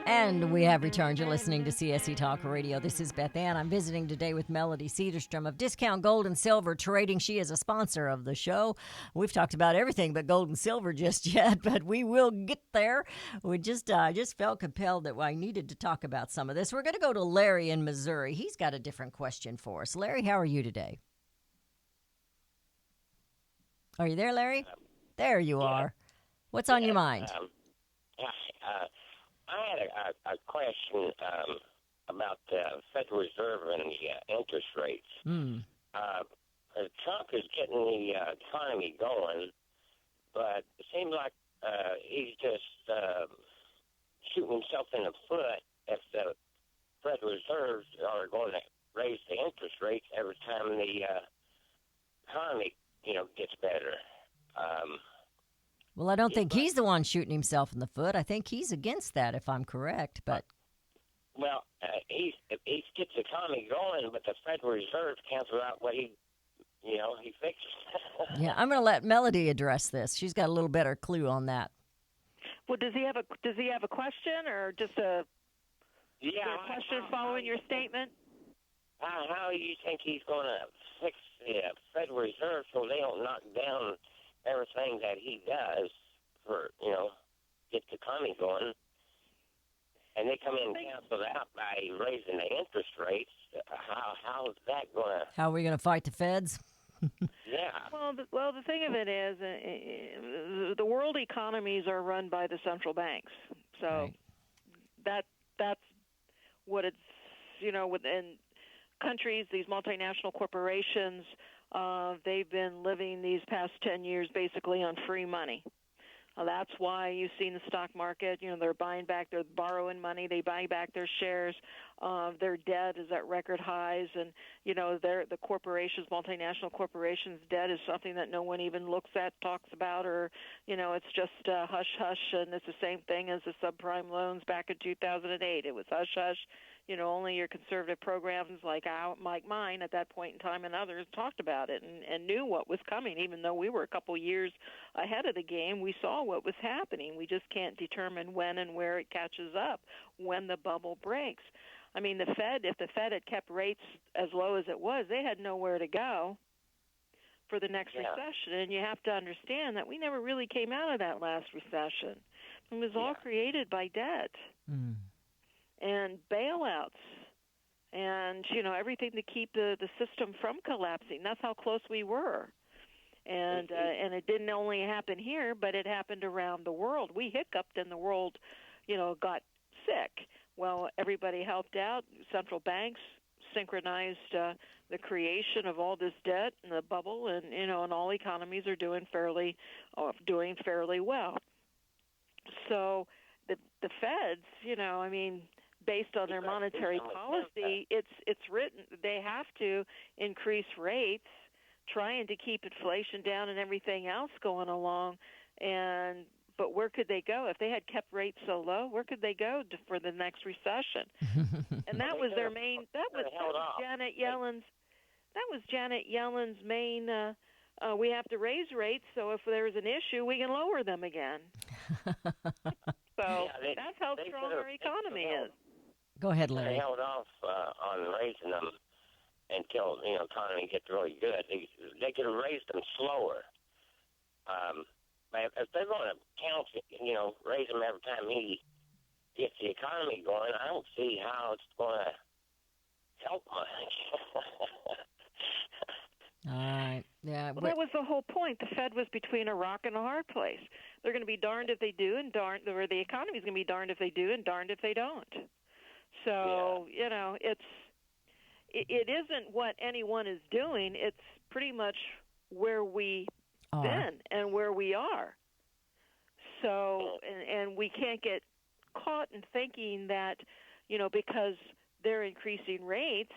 And we have returned. You're listening to CSC Talk Radio. This is Beth Ann. I'm visiting today with Melody Cedarstrom of Discount Gold and Silver Trading. She is a sponsor of the show. We've talked about everything but gold and silver just yet, but we will get there. I just felt compelled that I needed to talk about some of this. We're going to go to Larry in Missouri. He's got a different question for us. Larry, how are you today? Are you there, Larry? There you are. What's on your mind? I had a question about the Federal Reserve and the interest rates. Trump is getting the economy going, but it seems like he's just shooting himself in the foot if the Federal Reserve are going to raise the interest rates every time the economy, gets better. Well, I don't think he's the one shooting himself in the foot. I think he's against that, if I'm correct. But he gets the economy going, but the Federal Reserve cancels out what he fixes. Yeah, I'm going to let Melody address this. She's got a little better clue on that. Well, does he have a question or just a question following your statement? How do you think he's going to fix the Federal Reserve so they don't knock down everything that he does for, get the economy going, and they come in and cancel it out by raising the interest rates? How is that going to... How are we going to fight the feds? Yeah. Well, the thing of it is, the world economies are run by the central banks. So right. That's what it's, within countries, these multinational corporations, they've been living these past 10 years basically on free money. That's why you've seen the stock market, they're borrowing money, they buy back their shares, their debt is at record highs, and, the corporations, multinational corporations' debt is something that no one even looks at, talks about, or, it's just hush-hush, and it's the same thing as the subprime loans back in 2008. It was hush-hush. Only your conservative programs like mine at that point in time and others talked about it and knew what was coming. Even though we were a couple years ahead of the game, we saw what was happening. We just can't determine when and where it catches up, when the bubble breaks. I mean, if the Fed had kept rates as low as it was, they had nowhere to go for the next recession. And you have to understand that we never really came out of that last recession. It was all created by debt. And bailouts and, everything to keep the system from collapsing. That's how close we were. And it didn't only happen here, but it happened around the world. We hiccuped and the world, got sick. Well, everybody helped out. Central banks synchronized the creation of all this debt and the bubble, and, and all economies are doing fairly well. So the Feds, based on their monetary policy, it's written they have to increase rates, trying to keep inflation down and everything else going along. But where could they go if they had kept rates so low? Where could they go for the next recession? And that was their main. That was Janet Yellen's. That was Janet Yellen's main. We have to raise rates, so if there's an issue, we can lower them again. So that's how strong our economy is. Go ahead, Larry. They held off on raising them until the economy gets really good. They could have raised them slower. But if they're going to count, raise them every time he gets the economy going, I don't see how it's going to help much. All right. Yeah. Well, that was the whole point. The Fed was between a rock and a hard place. They're going to be darned if they do, or the economy's going to be darned if they do, and darned if they don't. So it isn't what anyone is doing. It's pretty much where we've been and where we are. So and we can't get caught in thinking that because they're increasing rates,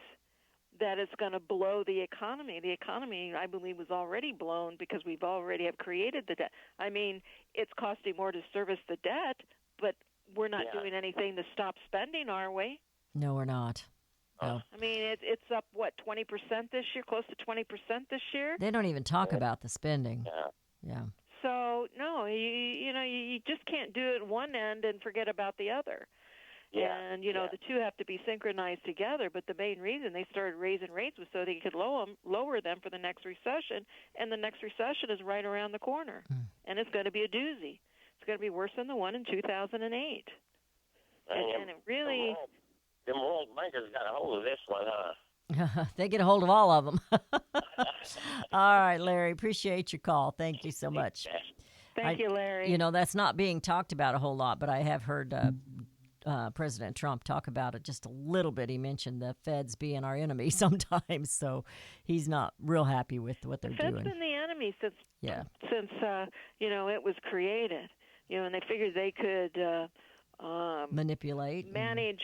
that it's going to blow the economy. The economy, I believe, was already blown because we've already have created the debt. I mean, it's costing more to service the debt, but we're not doing anything to stop spending, are we? No, we're not. No. I mean, it's up, 20% this year, close to 20% this year? They don't even talk about the spending. Yeah. So, no, you just can't do it at one end and forget about the other. Yeah. And, the two have to be synchronized together. But the main reason they started raising rates was so they could lower them for the next recession. And the next recession is right around the corner. And it's going to be a doozy. It's going to be worse than the one in 2008. And it really... The world bankers got a hold of this one, huh? They get a hold of all of them. All right, Larry, appreciate your call. Thank you so much. Thank you, Larry. That's not being talked about a whole lot, but I have heard President Trump talk about it just a little bit. He mentioned the feds being our enemy sometimes, so he's not real happy with what they're doing. The feds been the enemy since it was created. And they figured they could manipulate, manage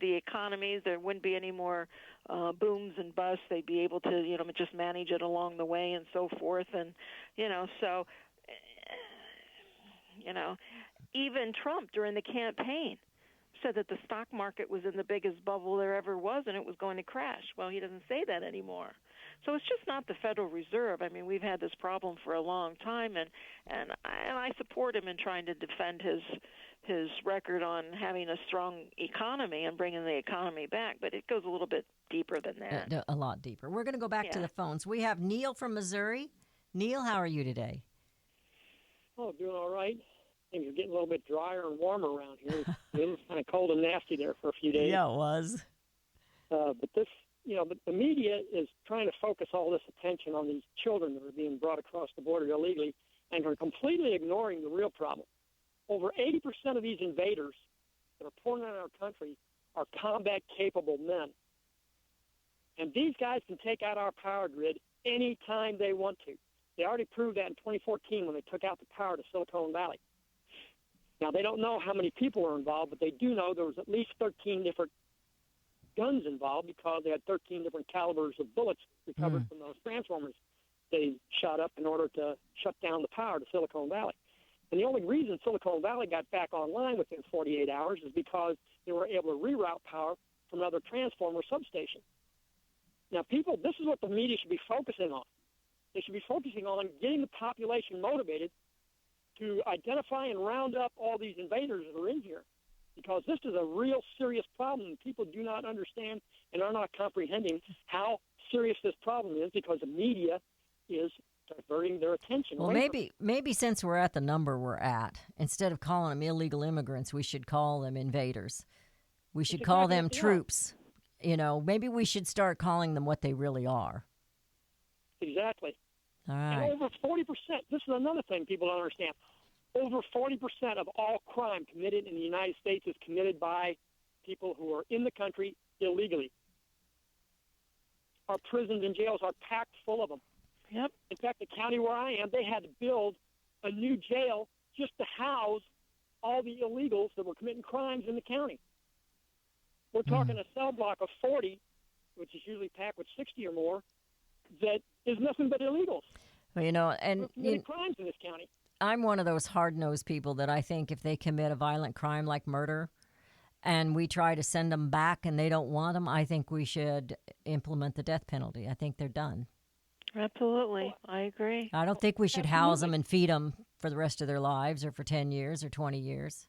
the economies. There wouldn't be any more booms and busts. They'd be able to just manage it along the way and so forth. And even Trump during the campaign said that the stock market was in the biggest bubble there ever was and it was going to crash. Well, he doesn't say that anymore. So it's just not the Federal Reserve. I mean, we've had this problem for a long time, and I support him in trying to defend his record on having a strong economy and bringing the economy back. But it goes a little bit deeper than that. A lot deeper. We're going to go back to the phones. We have Neil from Missouri. Neil, how are you today? Oh, doing all right. Things are getting a little bit drier and warmer around here. It was kind of cold and nasty there for a few days. Yeah, it was. But this, the media is trying to focus all this attention on these children that are being brought across the border illegally and are completely ignoring the real problem. Over 80% of these invaders that are pouring into our country are combat-capable men. And these guys can take out our power grid anytime they want to. They already proved that in 2014 when they took out the power to Silicon Valley. Now, they don't know how many people are involved, but they do know there was at least 13 different guns involved because they had 13 different calibers of bullets recovered from those transformers they shot up in order to shut down the power to Silicon Valley. And the only reason Silicon Valley got back online within 48 hours is because they were able to reroute power from another transformer substation. Now, people, this is what the media should be focusing on. They should be focusing on getting the population motivated to identify and round up all these invaders that are in here, because this is a real serious problem. People do not understand and are not comprehending how serious this problem is because the media is diverting their attention. Well, maybe since we're at the number we're at, instead of calling them illegal immigrants, we should call them invaders. We should call them troops. Maybe we should start calling them what they really are. Exactly. All right. And over 40%, this is another thing people don't understand. Over 40% of all crime committed in the United States is committed by people who are in the country illegally. Our prisons and jails are packed full of them. Yep. In fact, the county where I am, they had to build a new jail just to house all the illegals that were committing crimes in the county. We're talking a cell block of 40, which is usually packed with 60 or more, that is nothing but illegals. Well, and committing crimes in this county. I'm one of those hard-nosed people that I think if they commit a violent crime like murder and we try to send them back and they don't want them, I think we should implement the death penalty. I think they're done. Absolutely. I agree. I don't think we should house them and feed them for the rest of their lives or for 10 years or 20 years.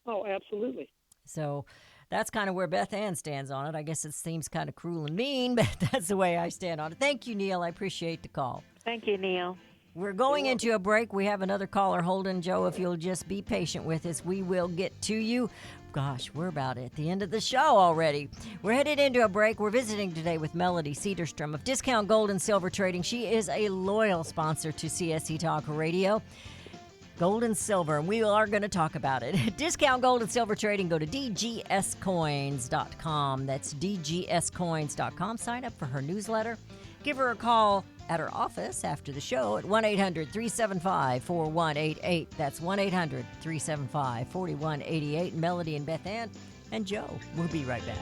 Oh, absolutely. So that's kind of where Beth Ann stands on it. I guess it seems kind of cruel and mean, but that's the way I stand on it. Thank you, Neil. I appreciate the call. Thank you, Neil. We're going into a break. We have another caller holding. Joe, if you'll just be patient with us, we will get to you. Gosh, we're about at the end of the show already. We're headed into a break. We're visiting today with Melody Cedarstrom of Discount Gold and Silver Trading. She is a loyal sponsor to CSC Talk Radio. Gold and silver, and we are going to talk about it. Discount Gold and Silver Trading. Go to dgscoins.com. That's dgscoins.com. Sign up for her newsletter. Give her a call at her office after the show at 1-800-375-4188. That's 1-800-375-4188. Melody and Beth Ann and Joe. We'll be right back.